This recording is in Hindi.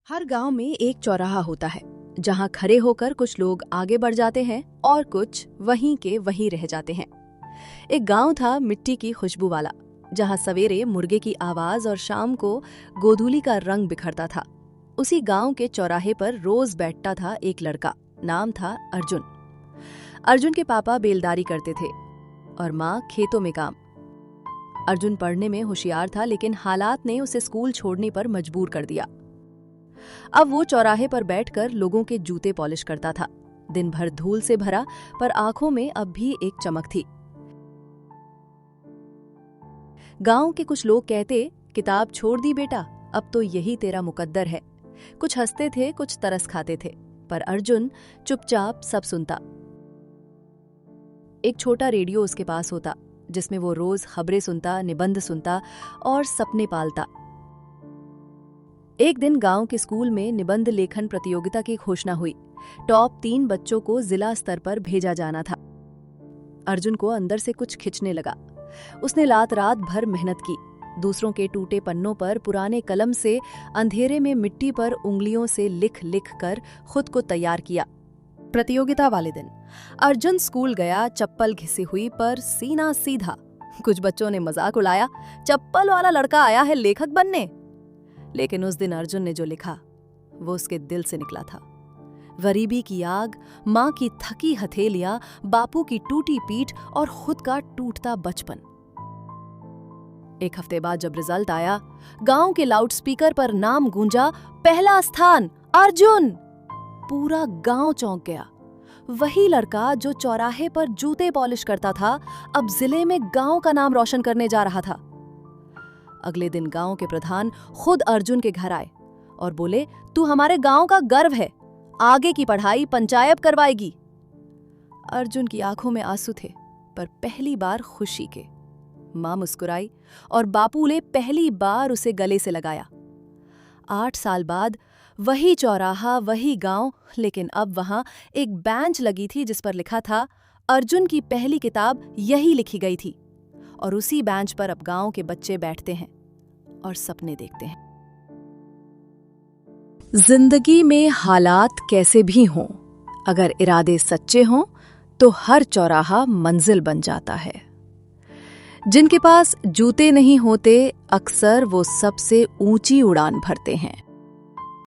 हर गांव में एक चौराहा होता है जहां खड़े होकर कुछ लोग आगे बढ़ जाते हैं और कुछ वहीं के वहीं रह जाते हैं। एक गांव था मिट्टी की खुशबू वाला, जहां सवेरे मुर्गे की आवाज और शाम को गोधूली का रंग बिखरता था। उसी गांव के चौराहे पर रोज बैठता था एक लड़का, नाम था अर्जुन। अर्जुन के पापा बेलदारी करते थे और माँ खेतों में काम। अर्जुन पढ़ने में होशियार था, लेकिन हालात ने उसे स्कूल छोड़ने पर मजबूर कर दिया। अब वो चौराहे पर बैठकर लोगों के जूते पॉलिश करता था। दिन भर धूल से भरा, पर आंखों में अब भी एक चमक थी। गांव के कुछ लोग कहते, किताब छोड़ दी बेटा, अब तो यही तेरा मुकद्दर है। कुछ हंसते थे, कुछ तरस खाते थे, पर अर्जुन चुपचाप सब सुनता। एक छोटा रेडियो उसके पास होता, जिसमें वो रोज खबरें सुनता, निबंध सुनता और सपने पालता। एक दिन गांव के स्कूल में निबंध लेखन प्रतियोगिता की घोषणा हुई। टॉप 3 बच्चों को जिला स्तर पर भेजा जाना था। अर्जुन को अंदर से कुछ खिंचने लगा। उसने रात भर मेहनत की, दूसरों के टूटे पन्नों पर पुराने कलम से अंधेरे में मिट्टी पर उंगलियों से लिख लिख कर खुद को तैयार किया। प्रतियोगिता वाले दिन अर्जुन स्कूल गया, चप्पल घिसी हुई पर सीना सीधा। कुछ बच्चों ने मजाक उड़ाया, चप्पल वाला लड़का आया है लेखक बनने। लेकिन उस दिन अर्जुन ने जो लिखा वो उसके दिल से निकला था। गरीबी की आग, माँ की थकी हथेलियां, बापू की टूटी पीठ और खुद का टूटता बचपन। एक हफ्ते बाद जब रिजल्ट आया, गांव के लाउडस्पीकर पर नाम गूंजा, पहला स्थान अर्जुन। पूरा गांव चौंक गया। वही लड़का जो चौराहे पर जूते पॉलिश करता था, अब जिले में गांव का नाम रोशन करने जा रहा था। अगले दिन गांव के प्रधान खुद अर्जुन के घर आए और बोले, तू हमारे गांव का गर्व है, आगे की पढ़ाई पंचायत करवाएगी। अर्जुन की आंखों में आंसू थे, पर पहली बार खुशी के। मां मुस्कुराई और बापू ने पहली बार उसे गले से लगाया। 8 साल बाद वही चौराहा, वही गांव, लेकिन अब वहां एक बेंच लगी थी जिस पर लिखा था, अर्जुन की पहली किताब यही लिखी गई थी। और उसी बेंच पर अब गांव के बच्चे बैठते हैं और सपने देखते हैं। जिंदगी में हालात कैसे भी हों, अगर इरादे सच्चे हों तो हर चौराहा मंजिल बन जाता है। जिनके पास जूते नहीं होते, अक्सर वो सबसे ऊंची उड़ान भरते हैं।